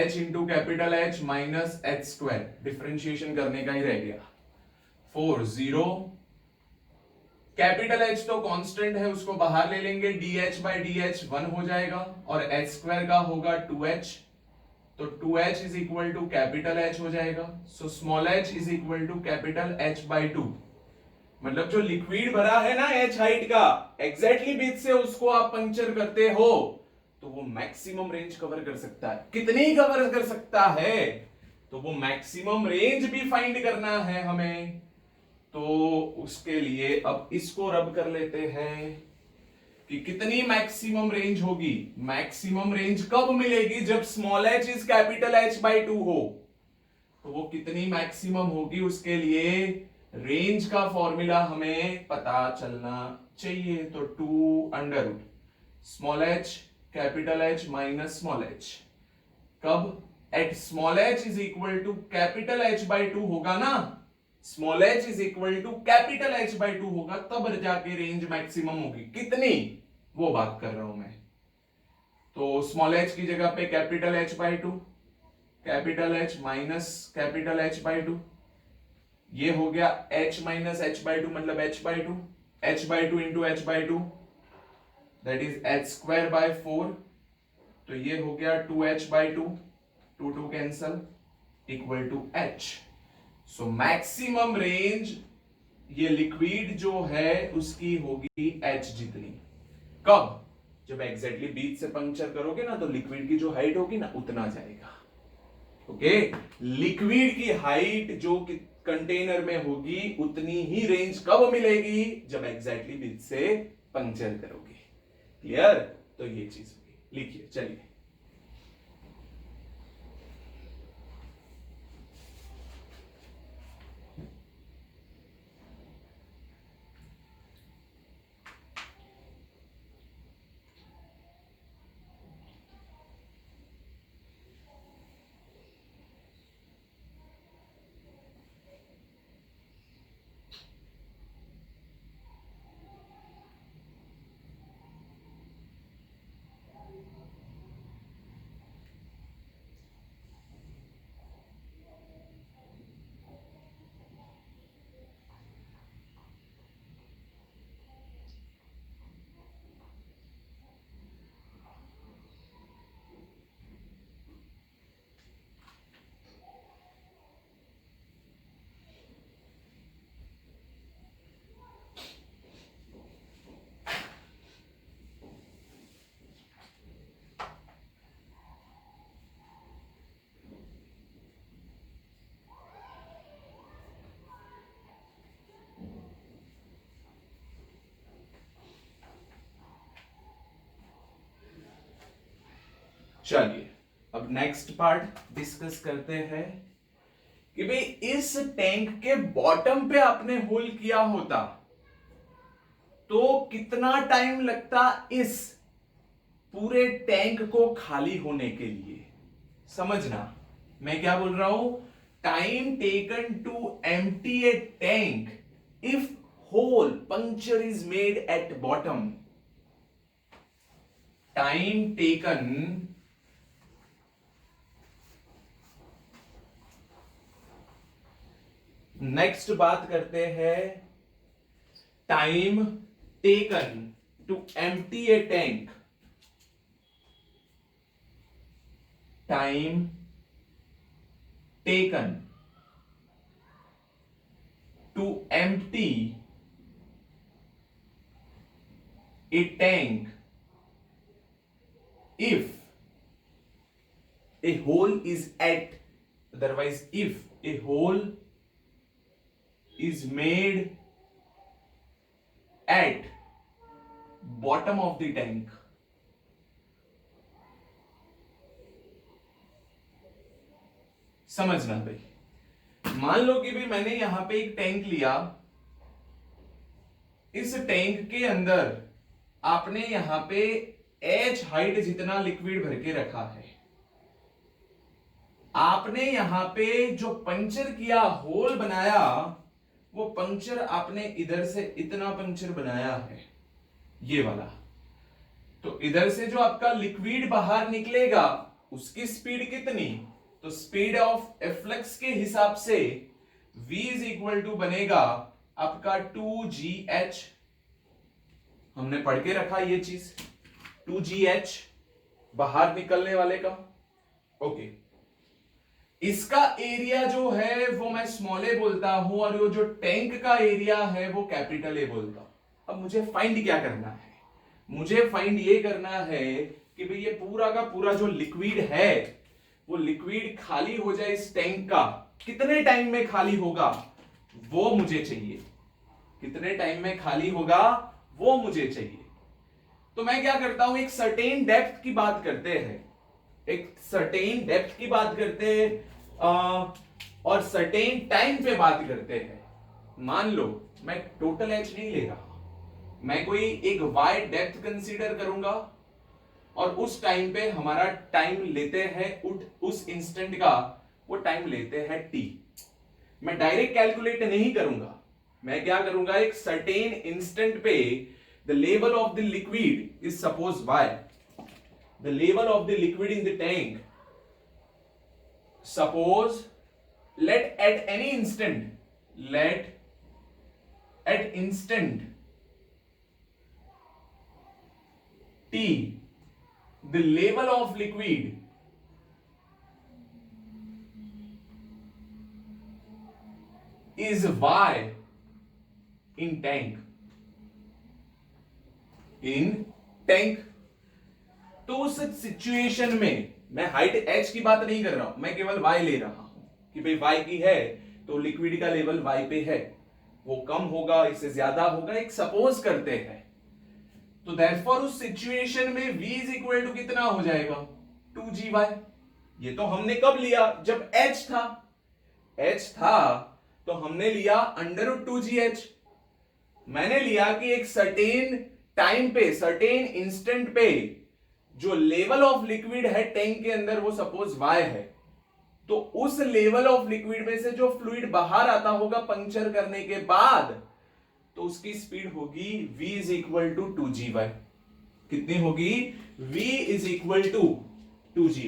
h into capital H minus H square, differentiation करने का ही रह गया। 4 0, कैपिटल H तो कांस्टेंट है, उसको बाहर ले लेंगे, dh बाई dh 1 हो जाएगा, और h स्क्वायर का होगा 2h, तो 2h is equal to capital H हो जाएगा, so small h is equal to capital H by 2। मतलब जो लिक्विड भरा है ना h हाइट का, एग्जैक्टली बीच से उसको आप पंक्चर करते हो तो वो मैक्सिमम रेंज कवर कर सकता है। कितनी कवर कर सकता है? तो वो मैक्सिमम रेंज भी फाइंड करना है हमें। तो उसके लिए अब इसको रब कर लेते हैं कि कितनी मैक्सिमम रेंज होगी। मैक्सिमम रेंज कब मिलेगी? जब small h is capital H by 2 हो। तो वो कितनी मैक्सिमम होगी, उसके लिए रेंज का फॉर्मूला हमें पता चलना चाहिए। तो 2 under root small h capital H minus small h, कब? At small h is equal to capital H by 2 होगा ना, small h is equal to capital H by 2 होगा, तब जाके रेंज मैक्सिमम होगी। कितनी, वो बात कर रहा हूं मैं। तो स्मॉल h की जगह पे capital H by 2, capital H minus capital H by 2, ये हो गया h माइनस h बाई 2 मतलब h by 2, h by 2 into h by 2 that is h square by 4, तो ये हो गया 2h by 2, 2 cancel, equal to h। So maximum range ये liquid जो है उसकी होगी h जितनी। कब? जब एग्जैक्टली बीच से पंक्चर करोगे ना, तो लिक्विड की जो हाइट होगी ना उतना जाएगा। ओके, लिक्विड की हाइट जो कंटेनर में होगी उतनी ही रेंज कब मिलेगी? जब एग्जैक्टली बीच से पंक्चर करोगे। क्लियर? तो ये चीज होगी। लिखिए, चलिए। चलिए अब नेक्स्ट पार्ट डिस्कस करते हैं कि भाई इस टैंक के बॉटम पे आपने होल किया होता तो कितना टाइम लगता इस पूरे टैंक को खाली होने के लिए। समझना मैं क्या बोल रहा हूं, time taken to empty a tank if hole puncture is made at bottom. Time taken next बात करते हैं time taken to empty a tank. Time taken to empty a tank if a hole is at, otherwise if a hole is made at bottom of the tank, समझना भाई, मान लो कि भाई मैंने यहां पे एक टैंक लिया, इस टैंक के अंदर आपने यहां पे एच हाइट जितना लिक्विड भर के रखा है। आपने यहां पे जो पंक्चर किया होल बनाया, वो पंक्चर आपने इधर से इतना पंक्चर बनाया है, ये वाला। तो इधर से जो आपका लिक्विड बाहर निकलेगा उसकी स्पीड कितनी, तो स्पीड ऑफ एफ्लक्स के हिसाब से v इज इक्वल टू बनेगा आपका 2gh। हमने पढ़ के रखा ये चीज, 2gh बाहर निकलने वाले का। ओके, इसका एरिया जो है वो मैं स्मॉल ए बोलता हूं और वो जो टैंक का एरिया है वो कैपिटल ए बोलता हूं। अब मुझे फाइंड क्या करना है, मुझे फाइंड ये करना है कि भाई ये पूरा का पूरा जो लिक्विड है वो लिक्विड खाली हो जाए इस टैंक का, कितने टाइम में खाली होगा वो मुझे चाहिए, कितने टाइम में खाली होगा वो मुझे चाहिए। तो मैं क्या करता हूं, एक सर्टेन डेप्थ की बात करते हैं, एक सर्टेन डेप्थ की बात करते हैं और सर्टेन टाइम पे बात करते हैं। मान लो मैं टोटल एच नहीं ले रहा, मैं कोई एक वाई डेप्थ कंसीडर करूंगा और उस टाइम पे हमारा टाइम लेते हैं उस इंस्टेंट का वो टाइम लेते हैं टी। मैं डायरेक्ट कैलकुलेट नहीं करूंगा, मैं क्या करूंगा, एक सर्टेन इंस्टेंट पे the level of the liquid is suppose y, the level of the liquid in the tank, suppose let at any instant, let at instant t the level of liquid is y in tank, in tank। तो उस situation में मैं height h की बात नहीं कर रहा हूं, मैं केवल y ले रहा हूं कि भाई y की है तो लिक्विड का लेवल y पे है, वो कम होगा इससे ज्यादा होगा, एक सपोज करते हैं। तो देयरफॉर उस सिचुएशन में v इज इक्वल टू कितना हो जाएगा, 2gy। ये तो हमने कब लिया, जब h था तो हमने लिया √2gh। मैंने लिया कि एक सर्टेन टाइम पे, सर्टेन इंस्टेंट पे जो लेवल ऑफ लिक्विड है टैंक के अंदर वो सपोज y है, तो उस लेवल ऑफ लिक्विड में से जो फ्लूइड बाहर आता होगा पंक्चर करने के बाद, तो उसकी स्पीड होगी v is equal to 2gy। कितनी होगी, v is equal to 2gy।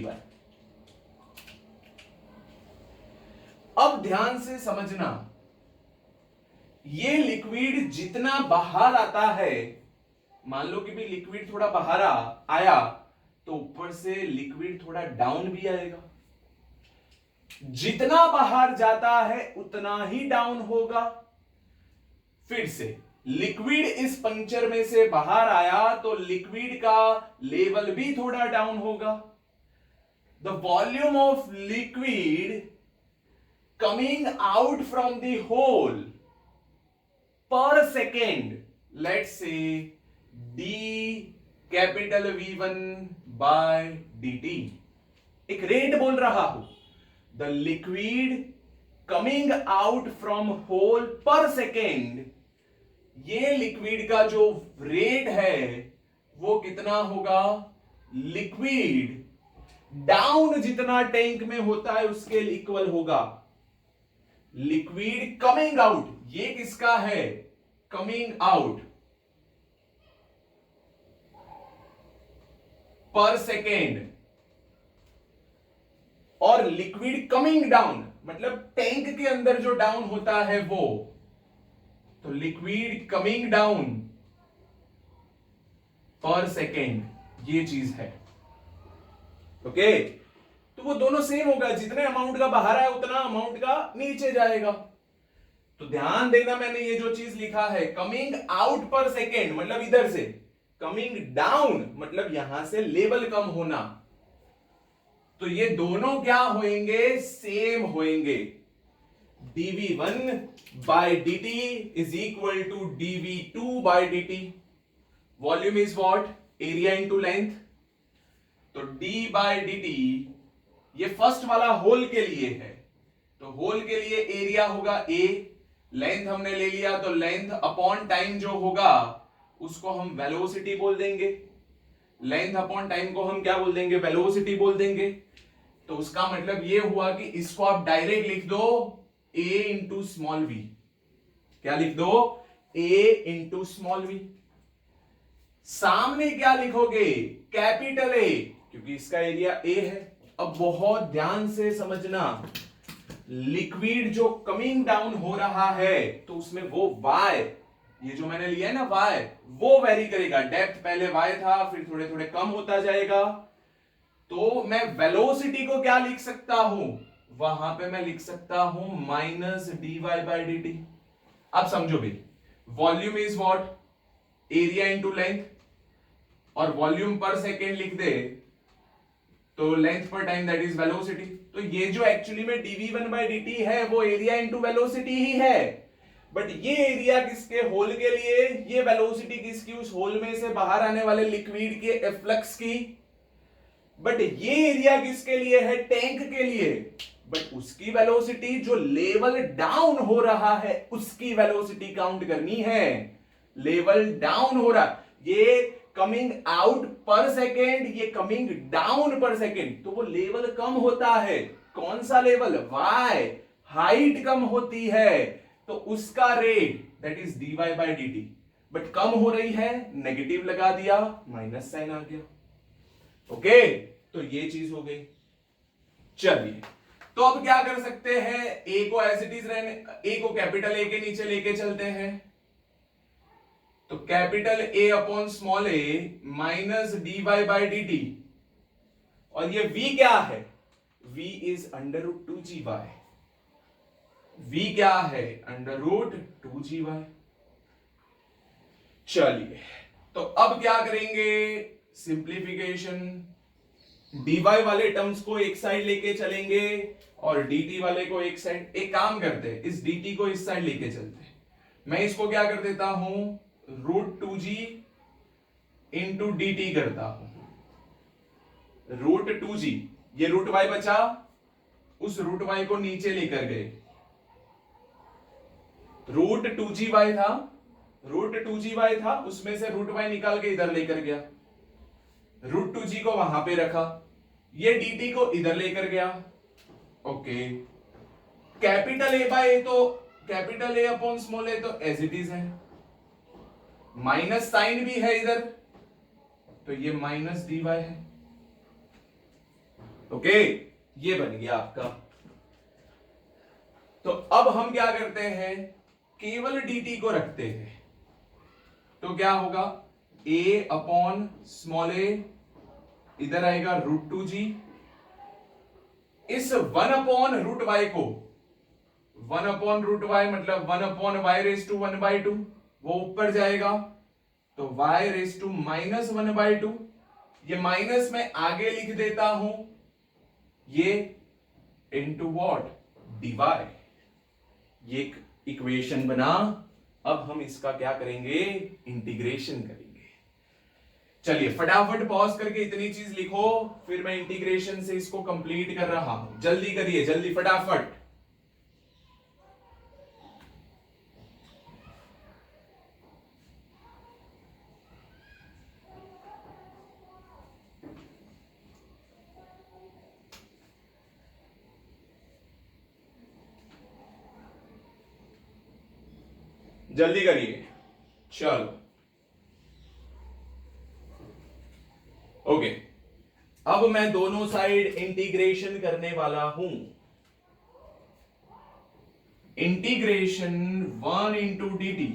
अब ध्यान से समझना, ये लिक्विड जितना बाहर आता है, मान लो कि भी लिक्विड थोड़ा बाहर आया तो ऊपर से लिक्विड थोड़ा डाउन भी आएगा, जितना बाहर जाता है उतना ही डाउन होगा। फिर से लिक्विड इस पंक्चर में से बाहर आया तो लिक्विड का लेवल भी थोड़ा डाउन होगा। The volume of liquid coming out from the hole per second, let's say d capital V1 by dt। एक रेट बोल रहा हूं, the liquid coming out from hole per second, ये लिक्विड का जो रेट है वो कितना होगा, लिक्विड डाउन जितना टैंक में होता है उसके इक्वल होगा। लिक्विड कमिंग आउट, ये किसका है, कमिंग आउट पर सेकेंड, और लिक्विड कमिंग डाउन मतलब टैंक के अंदर जो डाउन होता है वो, तो लिक्विड कमिंग डाउन पर सेकेंड, ये चीज है। ओके, तो वो दोनों सेम होगा, जितने अमाउंट का बाहर है उतना अमाउंट का नीचे जाएगा। तो ध्यान देना, मैंने ये जो चीज लिखा है कमिंग आउट पर सेकेंड मतलब इधर से, कमिंग डाउन मतलब यहां से लेवल कम होना, तो ये दोनों क्या होंगे, सेम होंगे। dv1 by dt is equal to dv2 by dt। Volume is what, area into length. तो d बाय dt ये फर्स्ट वाला होल के लिए है, तो होल के लिए एरिया होगा a, लेंथ हमने ले लिया तो लेंथ अपॉन टाइम जो होगा उसको हम वेलोसिटी बोल देंगे। लेंथ अपॉन टाइम को हम क्या बोल देंगे, वेलोसिटी बोल देंगे। तो उसका मतलब ये हुआ कि इसको आप डायरेक्ट लिख दो a इंटू स्मॉल v। क्या लिख दो, a इंटू स्मॉल v। सामने क्या लिखोगे, कैपिटल A, क्योंकि इसका एरिया a है। अब बहुत ध्यान से समझना, लिक्विड जो कमिंग डाउन हो रहा है तो उसमें वो y, ये जो मैंने लिया है ना y, वो वेरी करेगा। डेप्थ पहले y था, फिर थोड़े थोड़े कम होता जाएगा। तो मैं वेलोसिटी को क्या लिख सकता हूं, वहां पे मैं लिख सकता हूं माइनस dy बाई dt। अब समझो भाई, volume is what, area into length, और वॉल्यूम पर सेकेंड लिख दे तो लेंथ पर टाइम दैट इज वेलोसिटी। तो ये जो एक्चुअली में dv1 बाई dt है वो एरिया इंटू वेलोसिटी ही है, बट ये एरिया किसके, होल के लिए, ये वेलोसिटी किसकी, उस होल में से बाहर आने वाले लिक्विड के एफ्लक्स की। बट ये एरिया किसके लिए है, टैंक के लिए, बट उसकी वेलोसिटी जो लेवल डाउन हो रहा है उसकी वेलोसिटी काउंट करनी है। लेवल डाउन हो रहा, ये कमिंग आउट पर सेकेंड, ये कमिंग डाउन पर सेकेंड, तो वो लेवल कम होता है। कौन सा लेवल, y, हाइट कम होती है, तो उसका rate that is dy by dt। But कम हो रही है, नेगेटिव लगा दिया, माइनस साइन आ गया। ओके, तो ये चीज हो गई। चलिए, तो अब क्या कर सकते हैं, ए को एज इट इज रहने, ए को कैपिटल ए के नीचे लेके चलते हैं। तो capital A upon small A minus D Y by D T, और ये v क्या है, v is under root 2g y। v क्या है, अंडर रूट 2g y। चलिए, तो अब क्या करेंगे, सिंप्लीफिकेशन, dy वाले टर्म्स को एक साइड लेके चलेंगे और dt वाले को एक साइड। एक काम करते हैं, इस dt को इस साइड लेके चलते हैं। मैं इसको क्या कर देता हूं, root 2g into D T करता हूं। रूट 2g, ये रूट y बचा, उस रूट y को नीचे लेकर गए। रूट 2gy था, रूट 2gy था, उसमें से रूट y निकाल के इधर लेकर गया। रूट 2g को वहां पे रखा, ये dt को इधर लेकर गया। ओके, कैपिटल ए बाय ए, तो कैपिटल ए अपॉन स्मॉल ए तो एज इट इज है, माइनस साइन भी है इधर, तो ये माइनस dy है। ओके, ये बन गया आपका। तो अब हम क्या करते हैं, केवल dt को रखते हैं, तो क्या होगा, a अपॉन स्मॉल ए, इधर आएगा रूट 2g, इस 1 अपॉन रूट y को, 1 अपॉन रूट y मतलब 1 अपॉन y रेस टू 1/2, वो ऊपर जाएगा, तो y रेस टू माइनस 1/2, ये माइनस में आगे लिख देता हूं, ये इंटू वॉट, dy। ये इक्वेशन बना। अब हम इसका क्या करेंगे, इंटीग्रेशन करेंगे। चलिए फटाफट पॉज करके इतनी चीज लिखो, फिर मैं इंटीग्रेशन से इसको कंप्लीट कर रहा हूं। जल्दी करिए, जल्दी फटाफट। जल्दी करिए, चलो। ओके, अब मैं दोनों साइड इंटीग्रेशन करने वाला हूं। Integration 1 into D T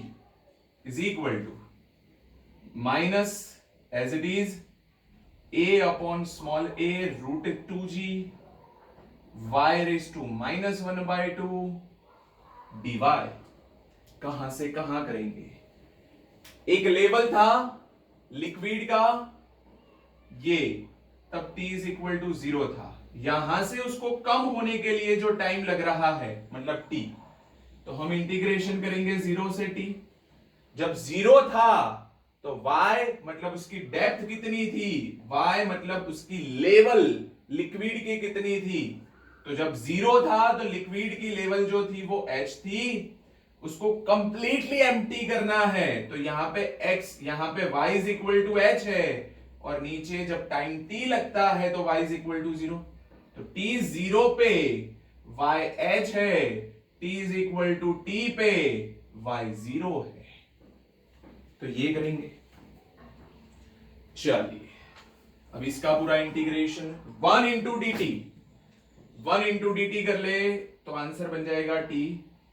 is equal to minus as it is a upon small a root 2g y raise to minus 1/2 dy। कहां से कहां करेंगे? एक लेवल था लिक्विड का, ये तब t इज इक्वल टू 0 था। यहां से उसको कम होने के लिए जो टाइम लग रहा है, मतलब t, तो हम इंटीग्रेशन करेंगे 0 से t। जब 0 था तो y मतलब उसकी डेप्थ कितनी थी, y मतलब उसकी लेवल लिक्विड की कितनी थी। तो जब 0 था तो लिक्विड की लेवल जो थी वो h थी, उसको कंप्लीटली एम्प्टी करना है। तो यहां पे x, यहां पे y is equal to h है, और नीचे जब टाइम t लगता है तो y इज इक्वल टू 0। तो t 0 पे y h है, t is equal to t पे y 0 है। तो ये करेंगे। चलिए अब इसका पूरा integration 1 into D T, 1 into D T कर ले तो आंसर बन जाएगा t,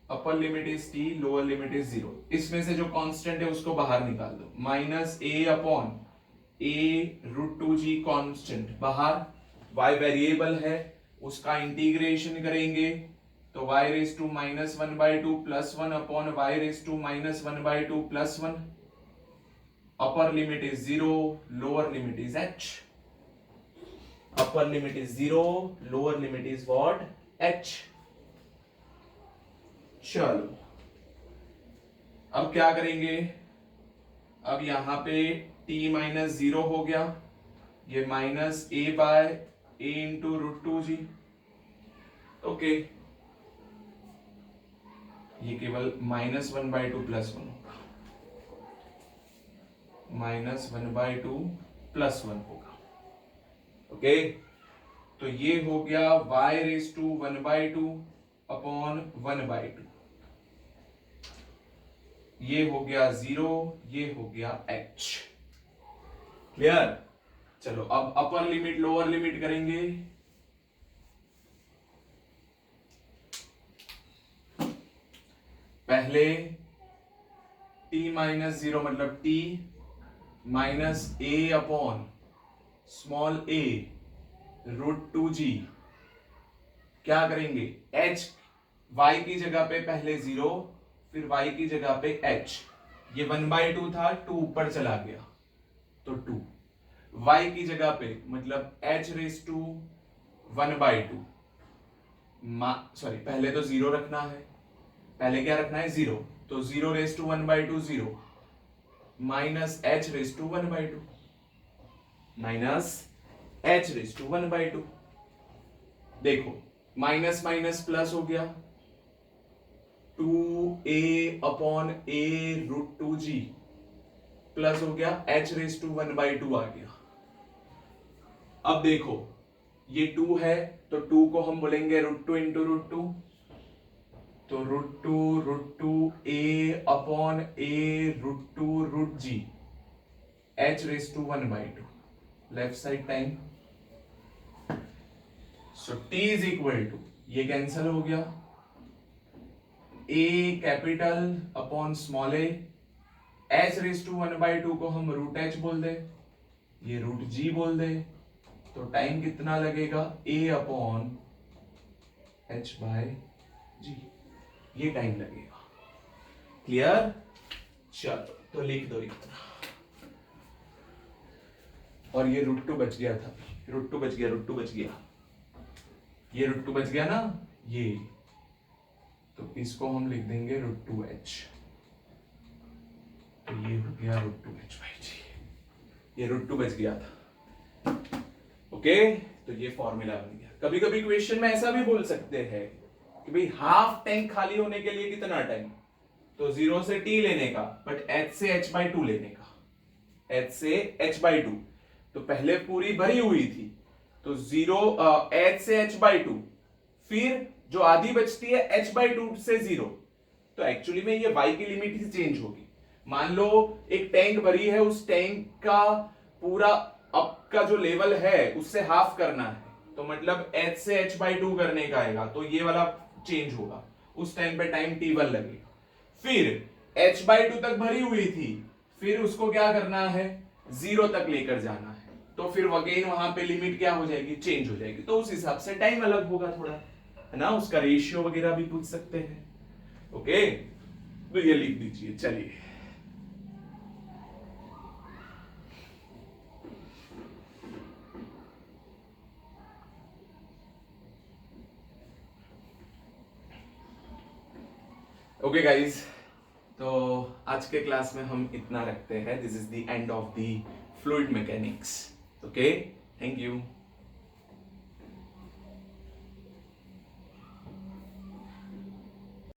upper limit is t, lower limit is 0। इसमें से जो कांस्टेंट है उसको बाहर निकाल दो, minus a upon a root 2g constant बाहर, y वेरिएबल है, उसका इंटीग्रेशन करेंगे तो y raise to minus 1/2 plus 1 upon y raise to minus 1/2 plus 1। upper limit is 0, lower limit is h। upper limit is 0, lower limit is what? h। चलो अब क्या करेंगे? अब यहां पे t माइनस 0 हो गया, ये minus a by a into root 2g। Okay, ये केवल माइनस 1/2 प्लस 1 होगा, माइनस 1/2 प्लस 1 होगा। ओके, तो ये हो गया y रेज टू 1/2 अपॉन 1/2, ये हो गया 0, ये हो गया h। क्लियर? चलो अब अपर लिमिट लोअर लिमिट करेंगे। पहले t माइनस 0 मतलब t minus a upon small a root 2g, क्या करेंगे? h y की जगह पे पहले 0, फिर y की जगह पे h, ये 1/2 था, 2 ऊपर चला गया तो 2, y की जगह पे मतलब h रेज टू 1/2, सॉरी पहले तो 0 रखना है, पहले क्या रखना है? 0, तो 0 raise to 1/2 0, minus h raise to 1/2, minus h raise to 1/2। देखो माइनस माइनस प्लस हो गया, 2a upon a root 2g plus हो गया h रेज टू 1/2 आ गया। अब देखो ये 2 है तो 2 को हम बोलेंगे रूट 2 इंटू रूट 2, तो root two a upon a root 2 root g, h raise to 1/2, left side time. So t is equal to, ये कैंसल हो गया, a capital upon small a, h raise to 1/2 को हम root h बोल दे, ये root g बोल दे, तो time कितना लगेगा? a upon h by g, ये टाइम लगेगा। क्लियर? चलो तो लिख दो इतना, और ये रूट 2 बच गया था, रूट 2 बच गया, रूट 2 बच गया, ये रूट 2 बच गया ना, ये तो इसको हम लिख देंगे रूट 2h, तो ये हो गया रूट 2h बाई जी। ये √2 बच गया था। ओके, तो ये फॉर्मूला बन गया। कभी कभी क्वेश्चन में ऐसा भी बोल सकते हैं कि भाई हाफ टैंक खाली होने के लिए कितना टाइम, तो 0 से t लेने का, बट h से h/2 लेने का, h से h/2। तो पहले पूरी भरी हुई थी तो 0 h से h/2, फिर जो आधी बचती है h/2 से 0। तो एक्चुअली में ये y की लिमिट ही चेंज होगी। मान लो एक टैंक भरी है, उस टैंक का पूरा अप का जो लेवल है उससे हाफ करना है, तो मतलब h से h/2 करने का आएगा, तो ये वाला चेंज होगा। उस टाइम पे टाइम t1 लगेगा। फिर h/2 तक भरी हुई थी, फिर उसको क्या करना है, 0 तक लेकर जाना है, तो फिर अगेन वहां पे लिमिट क्या हो जाएगी, चेंज हो जाएगी। तो उस हिसाब से टाइम अलग होगा थोड़ा, है ना। उसका रेशियो वगैरह भी पूछ सकते हैं। ओके, तो ये लिख दीजिए। चलिए, ओके गाइज, तो आज के क्लास में हम इतना रखते हैं। This is the end of the fluid mechanics. Okay, thank you.